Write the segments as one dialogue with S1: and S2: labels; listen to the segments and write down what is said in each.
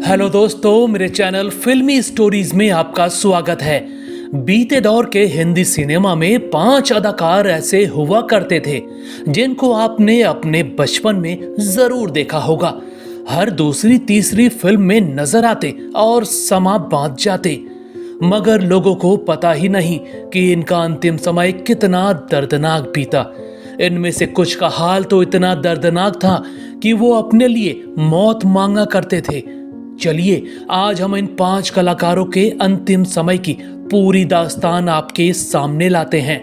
S1: Hello दोस्तों, मेरे channel फिल्मी स्टोरीज में आपका स्वागत है। बीते दौर के हिंदी सिनेमा में 5 अदाकार ऐसे हुआ करते थे जिनको आपने अपने बचपन में जरूर देखा होगा। हर दूसरी तीसरी फिल्म में नजर आते और समा बांध जाते, मगर लोगों को पता ही नहीं कि इनका अंतिम समय कितना दर्दनाक बीता। इनमें से कुछ का हाल तो इतना दर्दनाक था कि वो अपने लिए मौत मांगा करते थे। चलिए आज हम इन 5 कलाकारों के अंतिम समय की पूरी दास्तान आपके सामने लाते हैं।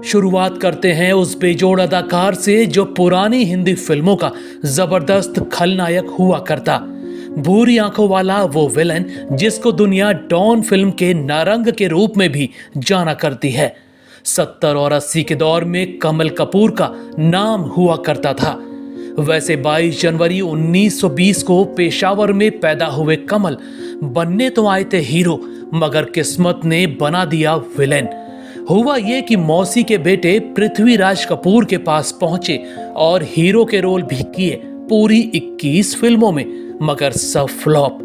S1: शुरुआत करते हैं उस बेजोड़ अदाकार से जो पुरानी हिंदी फिल्मों का जबरदस्त खलनायक हुआ करता। भूरी आंखों वाला वो विलन जिसको दुनिया डॉन फिल्म के नारंग के रूप में भी जाना करती है। 70 और 80 के दौर में कमल कपूर का नाम हुआ करता था। वैसे 22 जनवरी 1920 को पेशावर में पैदा हुए कमल बनने तो आए थे हीरो, मगर किस्मत ने बना दिया विलेन। हुआ ये कि मौसी के बेटे पृथ्वीराज कपूर के पास पहुंचे और हीरो के रोल भी किए पूरी 21 फिल्मों में, मगर सब फ्लॉप।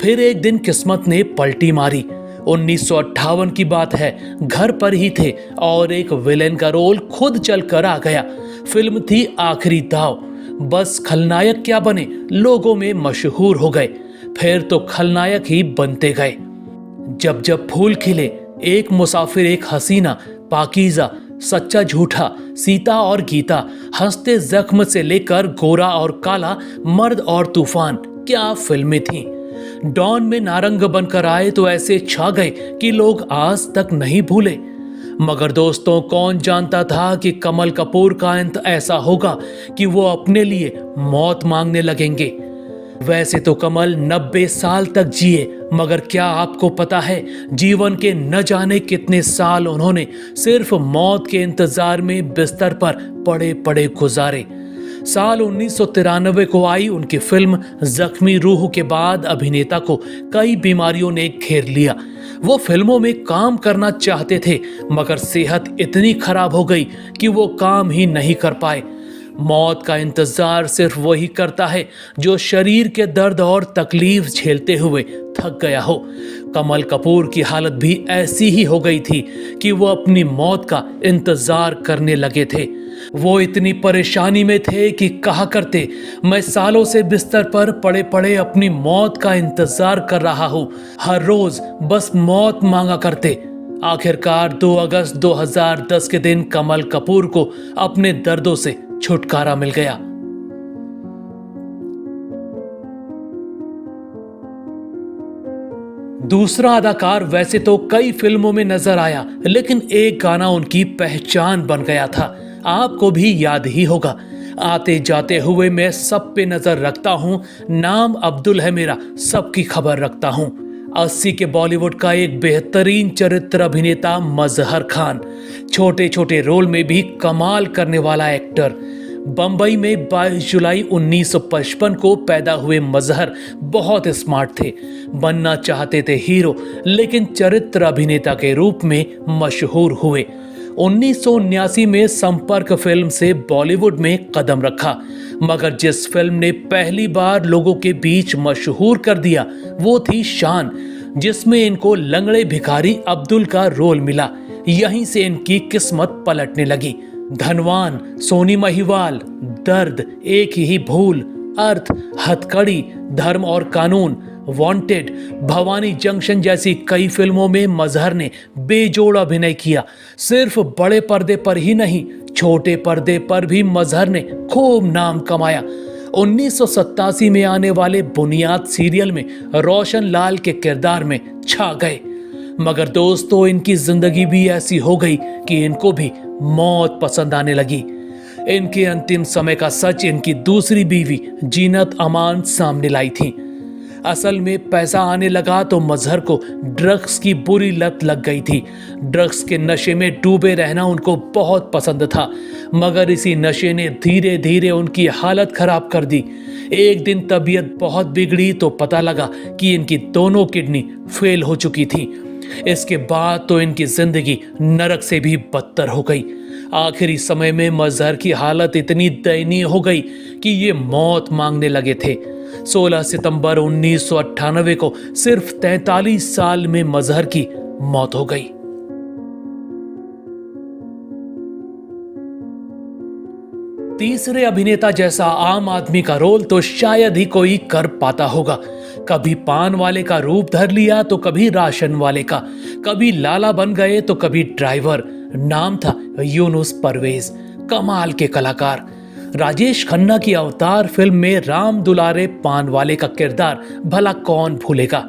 S1: फिर एक दिन किस्मत ने पलटी मारी। 1958 की बात है, घर पर ही थे और एक विलेन का रोल खुद चल कर आ गया। फिल्म थी आखिरी दाव। बस खलनायक क्या बने, लोगों में मशहूर हो गए। फिर तो खलनायक ही बनते गए। जब जब फूल खिले, एक मुसाफिर एक हसीना, पाकीज़ा, सच्चा झूठा, सीता और गीता, हंसते जख्म से लेकर गोरा और काला, मर्द और तूफान, क्या फिल्में थीं। डॉन में नारंग बनकर आए तो ऐसे छा गए कि लोग आज तक नहीं भूले। मगर दोस्तों, कौन जानता था कि कमल कपूर का अंत ऐसा होगा कि वो अपने लिए मौत मांगने लगेंगे। वैसे तो कमल 90 साल तक जिए, मगर क्या आपको पता है जीवन के न जाने कितने साल उन्होंने सिर्फ मौत के इंतजार में बिस्तर पर पड़े पड़े गुजारे। साल 1993 को आई उनकी फिल्म जख्मी रूह के बाद अभिनेता को कई बीमारियों ने घेर लिया। वो फिल्मों में काम करना चाहते थे, मगर सेहत इतनी खराब हो गई कि वो काम ही नहीं कर पाए। मौत का इंतजार सिर्फ वही करता है जो शरीर के दर्द और तकलीफ झेलते हुए थक गया हो। कमल कपूर की हालत भी ऐसी ही हो गई थी कि वो अपनी मौत का इंतजार करने लगे थे। वो इतनी परेशानी में थे कि कहा करते, मैं सालों से बिस्तर पर पड़े पड़े अपनी मौत का इंतजार कर रहा हूं। हर रोज बस मौत मांगा करते। आखिरकार 2 अगस्त 2010 के दिन कमल कपूर को अपने दर्दों से छुटकारा मिल गया। दूसरा अदाकार वैसे तो कई फिल्मों में नजर आया, लेकिन एक गाना उनकी पहचान बन गया था। आपको भी याद ही होगा, आते जाते हुए मैं सब पे नजर रखता हूं, नाम अब्दुल है मेरा, सबकी खबर रखता हूं। 80 के बॉलीवुड का एक बेहतरीन चरित्र अभिनेता मजहर खान, छोटे छोटे रोल में भी कमाल करने वाला एक्टर। बंबई में 22 जुलाई 1955 को पैदा हुए मजहर बहुत स्मार्ट थे। बनना चाहते थे हीरो, लेकिन चरित्र अभिनेता के रूप में मशहूर हुए। 1979 में संपर्क फिल्म से बॉलीवुड में कदम रखा, मगर जिस फिल्म ने पहली बार लोगों के बीच मशहूर कर दिया वो थी शान, जिसमें इनको लंगड़े भिखारी अब्दुल का रोल मिला। यहीं से इनकी किस्मत पलटने लगी। धनवान, सोनी महिवाल, दर्द, एक ही भूल, अर्थ, हथकड़ी, धर्म और कानून, वांटेड, भवानी जंक्शन जैसी कई फिल्मों में मजहर ने बेजोड़ अभिनय किया। सिर्फ बड़े पर्दे पर ही नहीं, छोटे पर्दे पर भी मजहर ने खूब नाम कमाया। 1987 में आने वाले बुनियाद सीरियल में रोशन लाल के किरदार में छा गए। मगर दोस्तों, इनकी जिंदगी भी ऐसी हो गई कि इनको भी मौत पसंद आने लगी। इनके अंतिम समय का सच इनकी दूसरी बीवी जीनत अमान सामने लाई थी। असल में पैसा आने लगा तो मजहर को ड्रग्स की बुरी लत लग गई थी। ड्रग्स के नशे में डूबे रहना उनको बहुत पसंद था, मगर इसी नशे ने धीरे धीरे उनकी हालत खराब कर दी। एक दिन तबीयत बहुत बिगड़ी तो पता लगा कि इनकी दोनों किडनी फेल हो चुकी थी। इसके बाद तो इनकी जिंदगी नरक से भी बदतर हो गई। आखिरी समय में मजहर की हालत इतनी दयनीय हो गई कि ये मौत मांगने लगे थे। 16 सितंबर 1998 को सिर्फ 43 साल में मजहर की मौत हो गई। तीसरे अभिनेता जैसा आम आदमी का रोल तो शायद ही कोई कर पाता होगा। कभी पान वाले का रूप धर लिया तो कभी राशन वाले का, कभी लाला बन गए तो कभी ड्राइवर। नाम था यूनुस परवेज। कमाल के कलाकार। राजेश खन्ना की अवतार फिल्म में राम दुलारे पान वाले का किरदार भला कौन भूलेगा।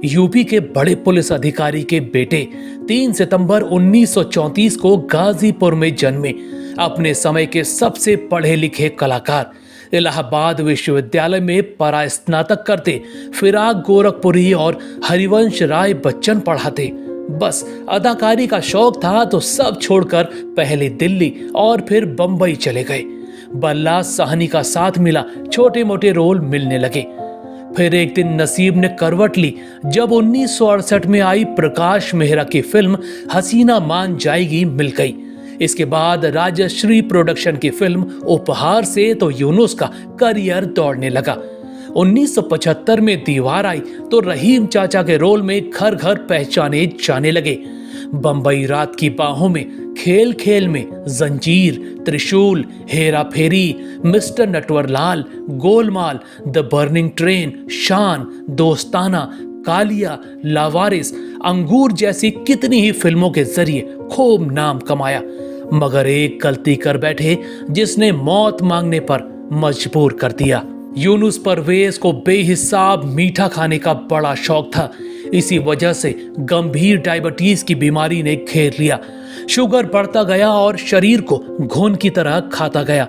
S1: यूपी के बड़े पुलिस अधिकारी के बेटे 3 सितंबर 1934 को गाजीपुर में जन्मे। अपने समय के सबसे पढ़े लिखे कलाकार। इलाहाबाद विश्वविद्यालय में परास्नातक करते फिराक गोरखपुरी और हरिवंश राय बच्चन पढ़ाते। बस अदाकारी का शौक था तो सब छोड़कर पहले दिल्ली और फिर बंबई चले गए। बल्ला साहनी का साथ मिला, छोटे मोटे रोल मिलने लगे। फिर एक दिन नसीब ने करवट ली जब 1968 में आई प्रकाश मेहरा की फिल्म हसीना मान जाएगी मिल गई। इसके बाद राजश्री प्रोडक्शन की फिल्म उपहार से तो यूनुस का करियर दौड़ने लगा। 1975 में दीवार आई तो रहीम चाचा के रोल में घर घर पहचाने जाने लगे। बंबई रात की बाहों में, खेल खेल में, Zanjeer, Trishul, Hera Pheri, Mister Natwarlal, Golmaal, The Burning Train, Shaan, Dostana, Kaliya, लावारिस, अंगूर जैसी कितनी ही फिल्मों के जरिए खूब नाम कमाया। मगर एक गलती कर बैठे जिसने मौत मांगने पर मजबूर कर दिया। यूनुस परवेज को बेहिसाब मीठा खाने का बड़ा शौक था। इसी वजह से गंभीर डायबिटीज की बीमारी ने घेर लिया। शुगर बढ़ता गया और शरीर को घुन की तरह खाता गया।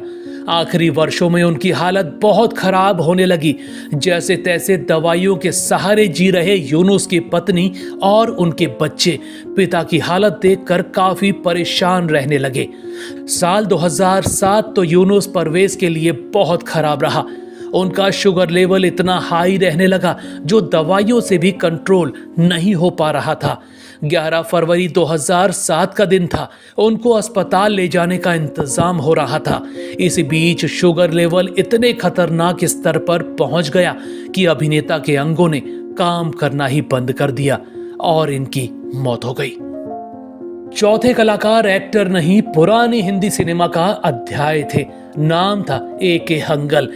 S1: आखिरी वर्षों में उनकी हालत बहुत खराब होने लगी। जैसे तैसे दवाइयों के सहारे जी रहे यूनुस की पत्नी और उनके बच्चे पिता की हालत देखकर काफी परेशान रहने लगे। साल 2007 तो यूनुस परवेज के लिए बहुत खराब रहा। उनका शुगर लेवल इतना हाई रहने लगा जो दवाइयों से भी कंट्रोल नहीं हो पा रहा था। 11 फरवरी 2007 का दिन था। उनको अस्पताल ले जाने का इंतजाम हो रहा था। इस बीच शुगर लेवल इतने खतरनाक स्तर पर पहुंच गया कि अभिनेता के अंगों ने काम करना ही बंद कर दिया और इनकी मौत हो गई। चौथे कलाकार एक्टर नहीं, पुरानी हिंदी सिनेमा का अध्याय थे। नाम था A.K. हंगल,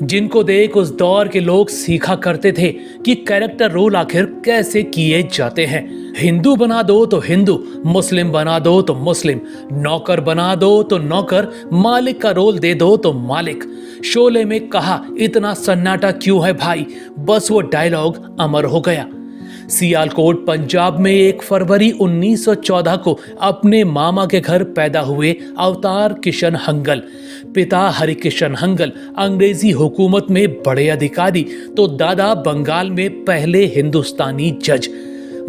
S1: जिनको देख उस दौर के लोग सीखा करते थे कि कैरेक्टर रोल आखिर कैसे किए जाते हैं। हिंदू बना दो तो हिंदू, मुस्लिम बना दो तो मुस्लिम, नौकर बना दो तो नौकर, मालिक का रोल दे दो तो मालिक। शोले में कहा इतना सन्नाटा क्यों है भाई, बस वो डायलॉग अमर हो गया। सियालकोट पंजाब में 1 फरवरी 1914 को अपने मामा के घर पैदा हुए अवतार किशन हंगल। पिता हरिकिशन हंगल अंग्रेजी हुकूमत में बड़े अधिकारी तो दादा बंगाल में पहले हिंदुस्तानी जज।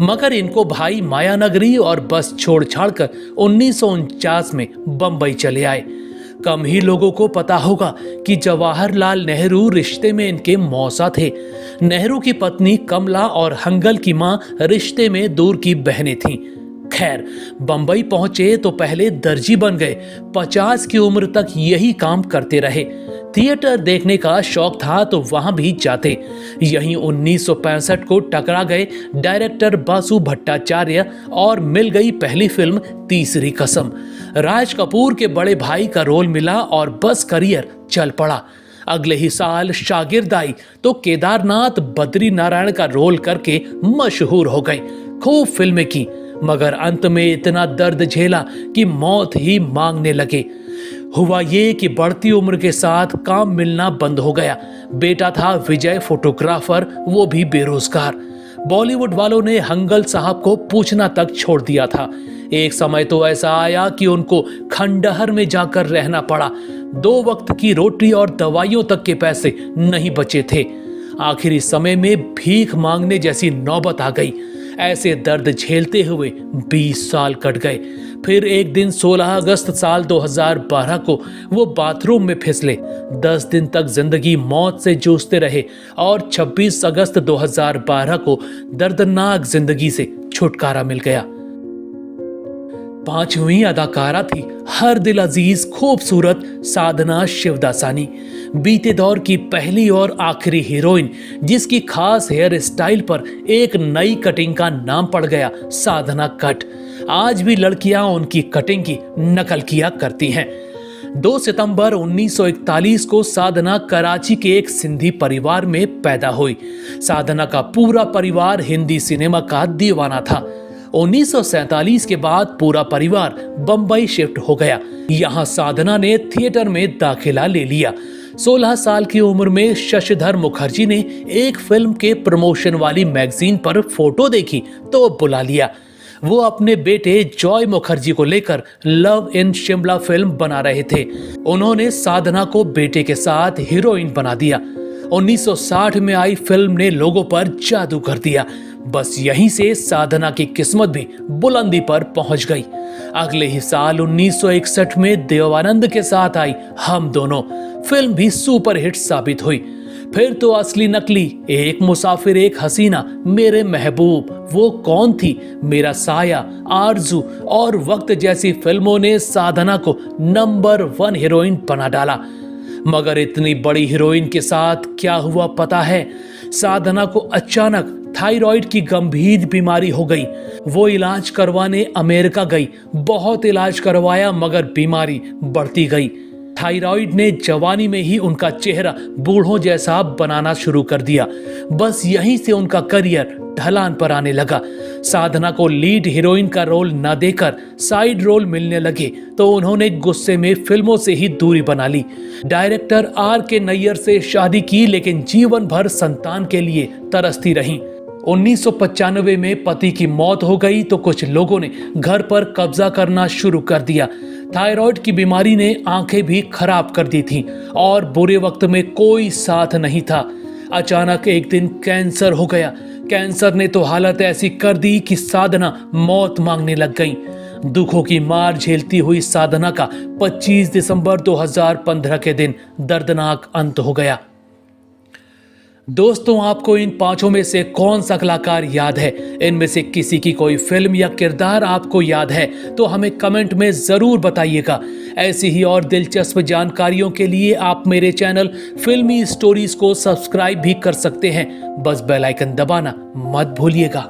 S1: मगर इनको भाई मायानगरी और बस छोड़ छाड़कर 1949 में बंबई चले आए। कम ही लोगों को पता होगा कि जवाहरलाल नेहरू रिश्ते में इनके मौसा थे। नेहरू की पत्नी कमला और हंगल की मां रिश्ते में दूर की बहनें थीं। खैर, बंबई पहुंचे तो पहले दर्जी बन गए। 50 की उम्र तक यही काम करते रहे। थिएटर देखने का शौक था तो वहां भी जाते। यहीं 1965 को टकरा गए डायरेक्टर बासु भट्टाचार्य और मिल गई पहली फिल्म तीसरी कसम। राज कपूर के बड़े भाई का रोल मिला और बस करियर चल पड़ा। अगले ही साल शागिर्द आई तो केदारनाथ बद्री नारायण का रोल करके मशहूर हो गए। खूब फिल्में की, मगर अंत में इतना दर्द झेला कि मौत ही मांगने लगे। हुआ ये कि बढ़ती उम्र के साथ काम मिलना बंद हो गया। बेटा था विजय फोटोग्राफर, वो भी बेरोजगार। बॉलीवुड वालों ने हंगल साहब को पूछना तक छोड़ दिया था। एक समय तो ऐसा आया कि उनको खंडहर में जाकर रहना पड़ा। 2 वक्त की रोटी और दवाइयों तक के पैसे नहीं बचे थे। आखिरी समय में भीख मांगने जैसी नौबत आ गई। ऐसे दर्द झेलते हुए 20 साल कट गए। फिर एक दिन 16 अगस्त साल 2012 को वो बाथरूम में फिसले। 10 दिन तक जिंदगी मौत से जूझते रहे और 26 अगस्त 2012 को दर्दनाक जिंदगी से छुटकारा मिल गया। पांचवी अदाकारा थी हर दिल अजीज खूबसूरत साधना शिवदासानी, बीते दौर की पहली और आखिरी हीरोइन जिसकी खास हेयर स्टाइल पर एक नई कटिंग का नाम पड़ गया, साधना कट। आज भी लड़कियां उनकी कटिंग की नकल किया करती हैं। 2 सितंबर 1941 को साधना कराची के एक सिंधी परिवार में पैदा हुई। साधना का पूरा परिवार हिंदी सिनेमा का दीवाना था। 1947 के बाद पूरा परिवार बंबई शिफ्ट हो गया। यहाँ साधना ने थिएटर में दाखिला ले लिया। 16 साल की उम्र में शशिधर मुखर्जी ने एक फिल्म के प्रमोशन वाली मैगजीन पर फोटो देखी तो बुला लिया। वो अपने बेटे जॉय मुखर्जी को लेकर लव इन शिमला फिल्म बना रहे थे। उन्होंने साधना को बेटे के साथ हीरोइन बना दिया। 1960 में आई फिल्म ने लोगों पर जादू कर दिया। बस यहीं से साधना की किस्मत भी बुलंदी पर पहुंच गई। अगले ही साल 1961 में देवानंद के साथ आई हम दोनों फिल्म भी सुपरहिट साबित हुई। फिर तो असली नकली, एक मुसाफिर एक हसीना, मेरे महबूब, वो कौन थी, मेरा साया, आरजू और वक्त जैसी फिल्मों ने साधना को नंबर 1 हीरोइन बना डाला। मगर इतनी बड़ी हीरोइन के साथ क्या हुआ पता है? साधना को अचानक थायराइड की गंभीर बीमारी हो गई। वो इलाज करवाने अमेरिका गई। बहुत इलाज करवाया मगर बीमारी बढ़ती गई। थायराइड ने जवानी में ही उनका चेहरा बूढ़ों जैसा बनाना शुरू कर दिया। बस यहीं से उनका करियर ढलान पर आने लगा। साधना को लीड हीरोइन का रोल न देकर साइड रोल मिलने लगे तो उन्होंने गुस्से में फिल्मों से ही दूरी बना ली। Director R.K. नैयर से शादी की लेकिन जीवन भर संतान के लिए तरसती रहीं। 1995 में पति की मौत हो गई तो कुछ लोगों ने घर पर कब्जा करना शुरू कर दिया। थायराइड की बीमारी ने आंखें भी खराब कर दी थीं और बुरे वक्त में कोई साथ नहीं था। अचानक एक दिन कैंसर हो गया। कैंसर ने तो हालत ऐसी कर दी कि साधना मौत मांगने लग गई। दुखों की मार झेलती हुई साधना का 25 दिसंबर 2015 के दिन दर्दनाक अंत हो गया। दोस्तों, आपको इन 5 में से कौन सा कलाकार याद है? इनमें से किसी की कोई फिल्म या किरदार आपको याद है तो हमें कमेंट में जरूर बताइएगा। ऐसी ही और दिलचस्प जानकारियों के लिए आप मेरे चैनल फिल्मी स्टोरीज को सब्सक्राइब भी कर सकते हैं। बस बेल आइकन दबाना मत भूलिएगा।